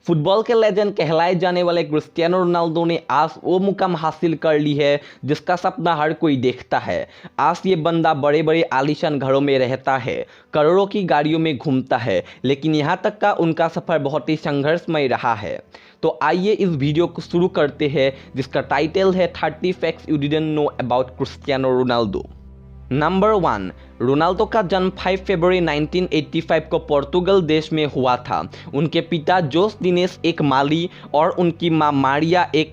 Football के legend कहलाए जाने वाले क्रिस्टियानो रोनाल्डो ने आज वो मुकाम हासिल कर ली है जिसका सपना हर कोई देखता है। आज ये बंदा बड़े बड़े आलीशान घरों में रहता है, करोड़ों की गाड़ियों में घूमता है, लेकिन यहाँ तक का उनका सफ़र बहुत ही संघर्षमय रहा है। तो आइए इस वीडियो को शुरू करते हैं जिसका टाइटल है 30 facts you didn't know about Cristiano Ronaldo. Number 1, Ronaldo का जन्म 5 फरवरी 1985 को पोर्तुगल देश में हुआ था। उनके पिता जोस दिनेश एक माली और उनकी मां मारिया एक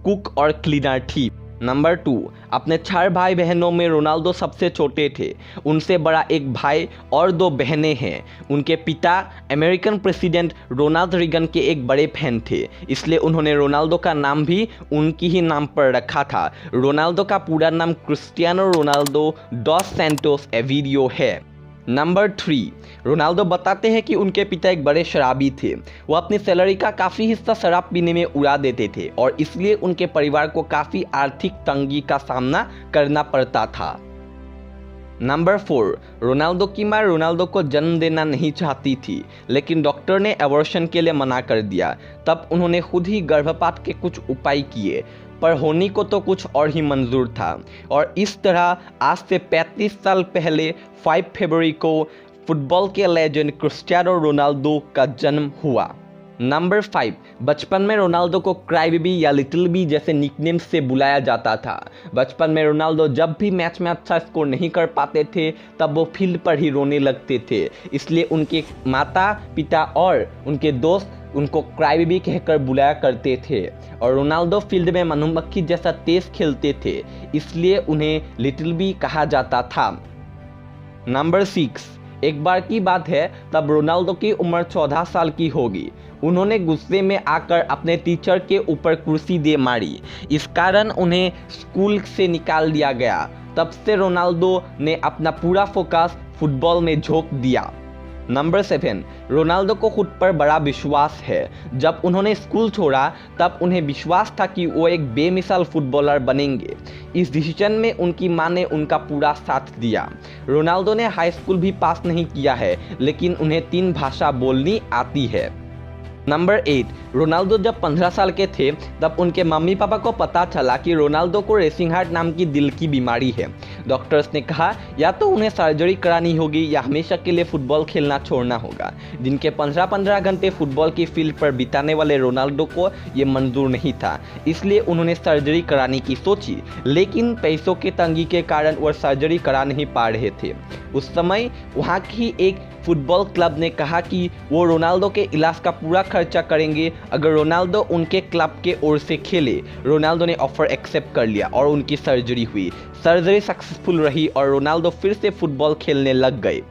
कुक और क्लीनर थी। नंबर 2, अपने 4 भाई बहनों में रोनाल्डो सबसे छोटे थे। उनसे बड़ा एक भाई और 2 बहनें हैं। उनके पिता अमेरिकन प्रेसिडेंट रोनाल्ड रीगन के एक बड़े फैन थे, इसलिए उन्होंने रोनाल्डो का नाम भी उनकी ही नाम पर रखा था। रोनाल्डो का पूरा नाम क्रिस्टियानो रोनाल्डो डॉस सैंटोस एविडियो है। नंबर 3, रोनाल्डो बताते हैं कि उनके पिता एक बड़े शराबी थे। वो अपनी सैलरी का काफ़ी हिस्सा शराब पीने में उड़ा देते थे और इसलिए उनके परिवार को काफ़ी आर्थिक तंगी का सामना करना पड़ता था। नंबर 4, रोनाल्डो की मां रोनाल्डो को जन्म देना नहीं चाहती थी, लेकिन डॉक्टर ने एबॉर्शन के लिए मना कर दिया। तब उन्होंने खुद ही गर्भपात के कुछ उपाय किए, पर होनी को तो कुछ और ही मंजूर था। और इस तरह आज से 35 साल पहले 5 फरवरी को फुटबॉल के लेजेंड क्रिस्टियानो रोनाल्डो का जन्म हुआ। नंबर 5, बचपन में रोनाल्डो को क्राई बेबी या लिटिल बी जैसे निकनेम से बुलाया जाता था। बचपन में रोनाल्डो जब भी मैच में अच्छा स्कोर नहीं कर पाते थे तब वो फील्ड पर ही रोने लगते थे, इसलिए उनके माता पिता और उनके दोस्त उनको क्राई बेबी कहकर बुलाया करते थे। और रोनाल्डो फील्ड में मधुमक्खी जैसा तेज खेलते थे, इसलिए उन्हें लिटिल बी कहा जाता था। नंबर 6, एक बार की बात है तब रोनाल्डो की उम्र 14 साल की होगी। उन्होंने गुस्से में आकर अपने टीचर के ऊपर कुर्सी दे मारी। इस कारण उन्हें स्कूल से निकाल दिया गया। तब से रोनाल्डो ने अपना पूरा फोकस फुटबॉल में झोंक दिया। नंबर 7, रोनाल्डो को खुद पर बड़ा विश्वास है। जब उन्होंने स्कूल छोड़ा तब उन्हें विश्वास था कि वो एक बेमिसाल फुटबॉलर बनेंगे। इस डिसीजन में उनकी मां ने उनका पूरा साथ दिया। रोनाल्डो ने हाई स्कूल भी पास नहीं किया है, लेकिन उन्हें 3 भाषा बोलनी आती है। नंबर 8, रोनाल्डो जब 15 साल के थे तब उनके मम्मी पापा को पता चला कि रोनाल्डो को रेसिंग हार्ट नाम की दिल की बीमारी है। डॉक्टर्स ने कहा या तो उन्हें सर्जरी करानी होगी या हमेशा के लिए फुटबॉल खेलना छोड़ना होगा। दिन के 15-15 घंटे फुटबॉल की फील्ड पर बिताने वाले रोनाल्डो को ये मंजूर नहीं था, इसलिए उन्होंने सर्जरी कराने की सोची, लेकिन पैसों के तंगी के कारण वह सर्जरी करा नहीं पा रहे थे। उस समय वहाँ की एक फुटबॉल क्लब ने कहा कि वो रोनाल्डो के इलाज का पूरा खर्चा करेंगे अगर रोनाल्डो उनके क्लब के ओर से खेले। रोनाल्डो ने ऑफर एक्सेप्ट कर लिया और उनकी सर्जरी हुई। सर्जरी सक्सेसफुल रही और रोनाल्डो फिर से फुटबॉल खेलने लग गए।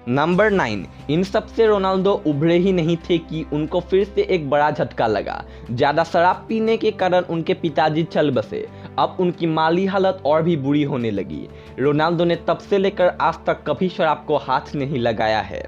नंबर 9, इन सब से रोनाल्डो उभरे ही नहीं थे कि उनको फिर से एक बड़ा झटका लगा। ज़्यादा शराब पीने के कारण उनके पिताजी चल बसे। अब उनकी माली हालत और भी बुरी होने लगी। रोनाल्डो ने तब से लेकर आज तक कभी शराब को हाथ नहीं लगाया है।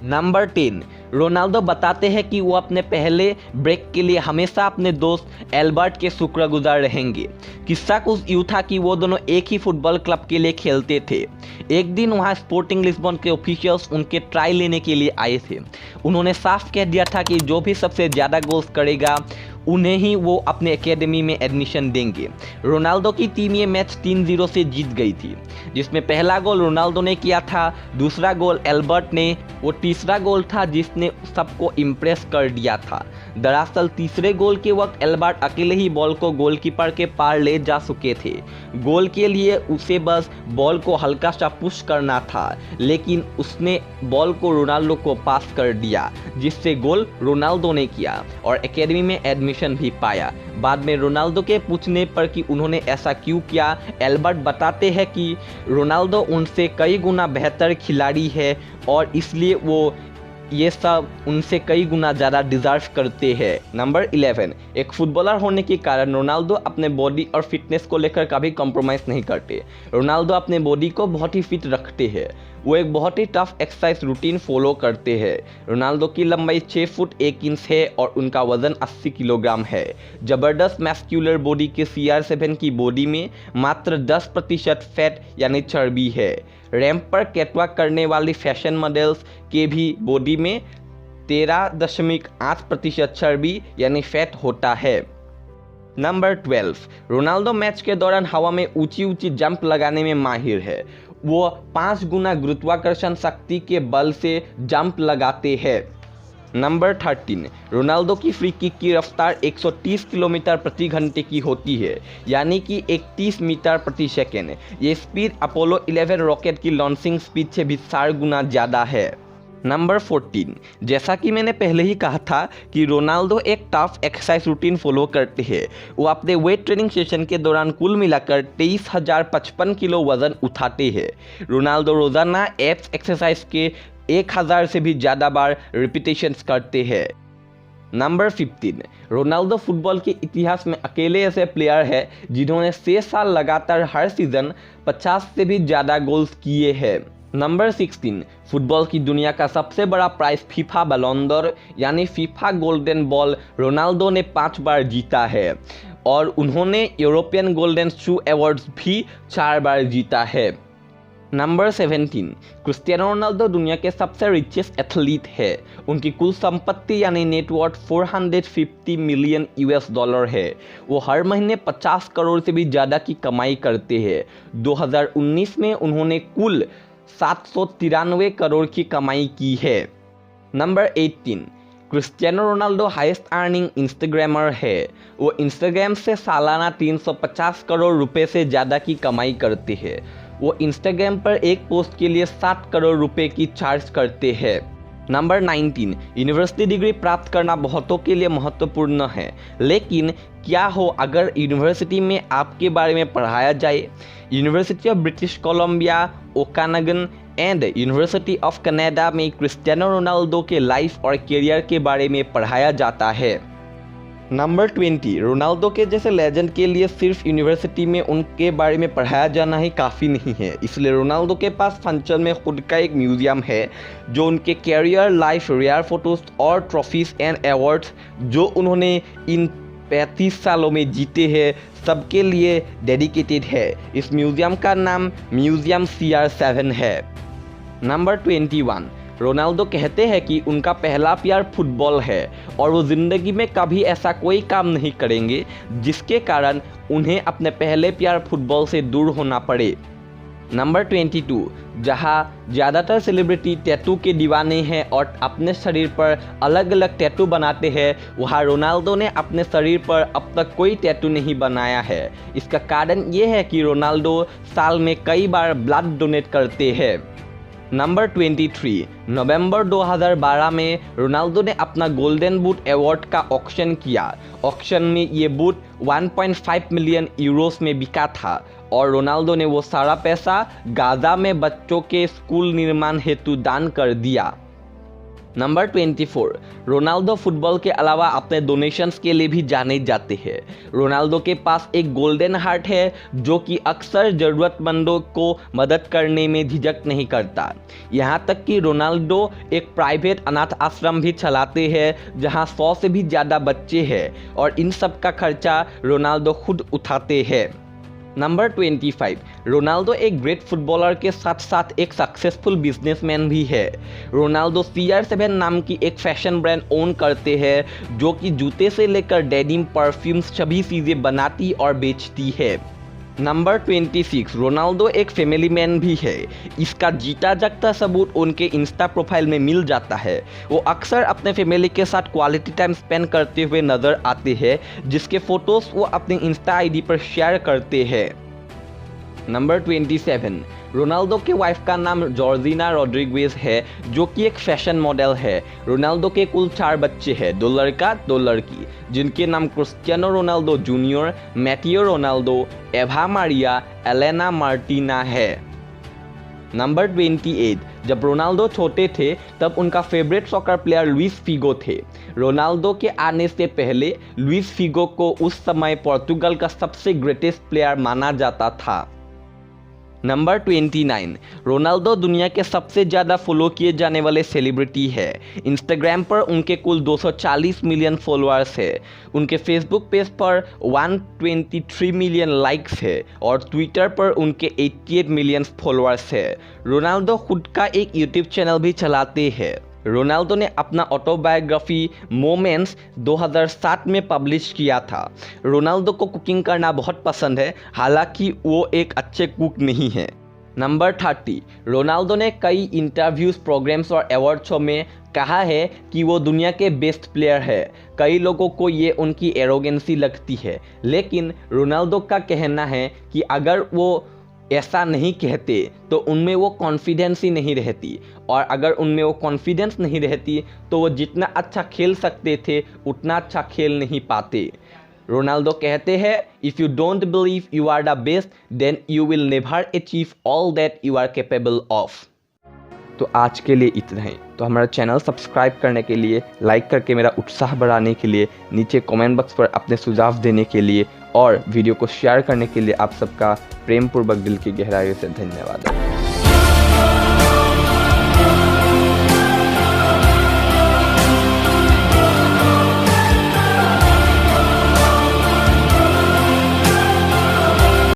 नंबर 10, रोनाल्डो बताते हैं कि वो अपने पहले ब्रेक के लिए हमेशा अपने दोस्त एल्बर्ट के शुक्रगुजार रहेंगे। किस्सा कुछ यूँ था कि वो दोनों एक ही फुटबॉल क्लब के लिए खेलते थे। एक दिन वहाँ स्पोर्टिंग लिस्बन के ऑफिशियल्स उनके ट्राई लेने के लिए आए थे। उन्होंने साफ कह दिया था कि जो भी सबसे ज़्यादा गोल्स करेगा उन्हें ही वो अपने एकेडमी में एडमिशन देंगे। रोनाल्डो की टीम ये मैच 3-0 से जीत गई थी, जिसमें पहला गोल रोनाल्डो ने किया था, दूसरा गोल एल्बर्ट ने, वो तीसरा गोल था जिसने सबको इम्प्रेस कर दिया था। दरअसल तीसरे गोल के वक्त एल्बर्ट अकेले ही बॉल को गोलकीपर के पार ले जा चुके थे। गोल के लिए उसे बस बॉल को हल्का सा पुश करना था, लेकिन उसने बॉल को रोनाल्डो को पास कर दिया, जिससे गोल रोनाल्डो ने किया और एकेडमी में एडमिशन भी पाया। बाद में रोनाल्डो के पूछने पर कि उन्होंने ऐसा क्यों किया, एल्बर्ट बताते हैं कि रोनाल्डो उनसे कई गुना बेहतर खिलाड़ी है और इसलिए वो ये सब उनसे कई गुना ज़्यादा डिजर्व करते हैं। नंबर 11, एक फुटबॉलर होने के कारण रोनाल्डो अपने बॉडी और फिटनेस को लेकर कभी कॉम्प्रोमाइज़ नहीं करते। रोनाल्डो अपने बॉडी को बहुत ही फिट रखते हैं। वो एक बहुत ही टफ एक्सरसाइज रूटीन फॉलो करते हैं। रोनाल्डो की लंबाई 6 फुट 1 इंच है और उनका वजन 80 किलोग्राम है। जबरदस्त मैस्कुलर बॉडी के CR7 की बॉडी में मात्र 10% फैट यानी चर्बी है। रैंप पर कैटवॉक करने वाली फैशन मॉडल्स के भी बॉडी में 13.8% चर्बी यानी फैट होता है। नंबर 12, रोनाल्डो मैच के दौरान हवा में ऊंची ऊंची जंप लगाने में माहिर है। वो 5 गुना गुरुत्वाकर्षण शक्ति के बल से जंप लगाते हैं। नंबर 13, रोनाल्डो की फ्री किक की रफ्तार 130 किलोमीटर प्रति घंटे की होती है, यानी कि 31 मीटर प्रति सेकेंड। ये स्पीड अपोलो 11 रॉकेट की लॉन्चिंग स्पीड से भी 4 गुना ज़्यादा है। नंबर 14, जैसा कि मैंने पहले ही कहा था कि रोनाल्डो एक टफ एक्सरसाइज रूटीन फॉलो करते हैं। वो अपने वेट ट्रेनिंग सेशन के दौरान कुल मिलाकर 23,055 किलो वजन उठाते हैं। रोनाल्डो रोजाना एब्स एक्सरसाइज के 1,000 से भी ज़्यादा बार रिपीटेशंस करते हैं। नंबर 15, रोनाल्डो फुटबॉल के इतिहास में अकेले ऐसे प्लेयर है जिन्होंने 6 साल लगातार हर सीजन 50 से भी ज़्यादा गोल्स किए हैं। नंबर 16, फुटबॉल की दुनिया का सबसे बड़ा प्राइज फीफा बैलोन डोर यानी फीफा गोल्डन बॉल रोनाल्डो ने 5 बार जीता है और उन्होंने यूरोपियन गोल्डन शू अवार्ड्स भी 4 बार जीता है। नंबर 17, क्रिस्टियानो रोनाल्डो दुनिया के सबसे रिचेस्ट एथलीट है। उनकी कुल संपत्ति यानी नेटवर्थ 450 मिलियन US$ है। वो हर महीने 50 करोड़ से भी ज़्यादा की कमाई करते हैं। 2019 में उन्होंने कुल 793 करोड़ की कमाई की है। Number 18, Cristiano Ronaldo highest earning Instagrammer है। वो इंस्टाग्राम से सालाना 350 करोड़ रुपए से ज़्यादा की कमाई करते हैं। वो इंस्टाग्राम पर एक पोस्ट के लिए 60 करोड़ रुपए की चार्ज करते हैं। नंबर 19, यूनिवर्सिटी डिग्री प्राप्त करना बहुतों के लिए महत्वपूर्ण है, लेकिन क्या हो अगर यूनिवर्सिटी में आपके बारे में पढ़ाया जाए। University of British Columbia, Okanagan and university of Canada में क्रिस्टियानो रोनाल्डो के लाइफ और करियर के बारे में पढ़ाया जाता है। नंबर 20, रोनाल्डो के जैसे लेजेंड के लिए सिर्फ यूनिवर्सिटी में उनके बारे में पढ़ाया जाना ही काफ़ी नहीं है, इसलिए रोनाल्डो के पास फंक्शन में खुद का एक म्यूजियम है जो उनके कैरियर, लाइफ, रेयर फोटोज और ट्रॉफीज एंड अवार्ड्स जो उन्होंने इन 35 सालों में जीते हैं सबके लिए डेडिकेटेड है। इस म्यूजियम का नाम म्यूजियम CR7 है। नंबर 21, रोनाल्डो कहते हैं कि उनका पहला प्यार फुटबॉल है और वो ज़िंदगी में कभी ऐसा कोई काम नहीं करेंगे जिसके कारण उन्हें अपने पहले प्यार फुटबॉल से दूर होना पड़े। नंबर 22, जहाँ ज़्यादातर सेलिब्रिटी टैटू के दीवाने हैं और अपने शरीर पर अलग अलग टैटू बनाते हैं, वहाँ रोनाल्डो ने अपने शरीर पर अब तक कोई टैटू नहीं बनाया है। इसका कारण ये है कि रोनाल्डो साल में कई बार ब्लड डोनेट करते हैं। नंबर 23, नवंबर 2012 में रोनाल्डो ने अपना गोल्डन बूट अवार्ड का ऑक्शन किया। ऑक्शन में ये बूट 1.5 मिलियन यूरोस में बिका था और रोनाल्डो ने वो सारा पैसा गाजा में बच्चों के स्कूल निर्माण हेतु दान कर दिया। नंबर 24, रोनाल्डो फुटबॉल के अलावा अपने डोनेशंस के लिए भी जाने जाते हैं। रोनाल्डो के पास एक गोल्डन हार्ट है जो कि अक्सर ज़रूरतमंदों को मदद करने में झिझक नहीं करता। यहाँ तक कि रोनाल्डो एक प्राइवेट अनाथ आश्रम भी चलाते हैं जहाँ 100 से भी ज़्यादा बच्चे हैं और इन सब का खर्चा रोनाल्डो खुद उठाते हैं। नंबर 25, रोनाल्डो एक ग्रेट फुटबॉलर के साथ साथ एक सक्सेसफुल बिजनेसमैन भी है। रोनाल्डो CR7 नाम की एक फैशन ब्रांड ओन करते हैं जो कि जूते से लेकर डेनिम, परफ्यूम्स सभी चीज़ें बनाती और बेचती है। नंबर 26, रोनाल्डो एक फैमिली मैन भी है। इसका जीता जागता सबूत उनके इंस्टा प्रोफाइल में मिल जाता है। वो अक्सर अपने फैमिली के साथ क्वालिटी टाइम स्पेंड करते हुए नज़र आते हैं जिसके फोटोज़ वो अपने इंस्टा ID पर शेयर करते हैं। नंबर 27, रोनाल्डो के वाइफ का नाम जॉर्जिना रोड्रिगेज है जो कि एक फैशन मॉडल है। रोनाल्डो के कुल 4 बच्चे हैं, 2 लड़का 2 लड़की, जिनके नाम Cristiano Ronaldo Junior, Mateo Ronaldo, Eva Maria, Alana Martina है। नंबर 28, जब रोनाल्डो छोटे थे तब उनका favourite soccer player Luis Figo थे। रोनाल्डो के आने से पहले लुइस फिगो को उस समय पोर्तुगल का सबसे ग्रेटेस्ट प्लेयर माना जाता था। नंबर 29, रोनाल्डो दुनिया के सबसे ज़्यादा फॉलो किए जाने वाले सेलिब्रिटी है। इंस्टाग्राम पर उनके कुल 240 मिलियन फॉलोअर्स है। उनके फेसबुक पेज पर 123 मिलियन लाइक्स है और ट्विटर पर उनके 88 मिलियन फॉलोअर्स है। रोनाल्डो खुद का एक यूट्यूब चैनल भी चलाते हैं। रोनाल्डो ने अपना ऑटोबायोग्राफी मोमेंट्स 2007 में पब्लिश किया था। रोनाल्डो को कुकिंग करना बहुत पसंद है, हालांकि वो एक अच्छे कुक नहीं है। नंबर 30, रोनाल्डो ने कई इंटरव्यूज, प्रोग्राम्स और अवार्ड शो में कहा है कि वो दुनिया के बेस्ट प्लेयर है। कई लोगों को ये उनकी एरोगेंसी लगती है, लेकिन रोनाल्डो का कहना है कि अगर वो ऐसा नहीं कहते तो उनमें वो कॉन्फिडेंस ही नहीं रहती, और अगर उनमें वो कॉन्फिडेंस नहीं रहती तो वो जितना अच्छा खेल सकते थे उतना अच्छा खेल नहीं पाते। रोनाल्डो कहते हैं, if you don't believe you are the best then you will never achieve all that you are capable of. तो आज के लिए इतना ही। तो हमारा चैनल सब्सक्राइब करने के लिए, लाइक करके मेरा उत्साह बढ़ाने के लिए, नीचे कमेंट बॉक्स पर अपने सुझाव देने के लिए और वीडियो को शेयर करने के लिए आप सबका प्रेमपूर्वक दिल की गहराइयों से धन्यवाद।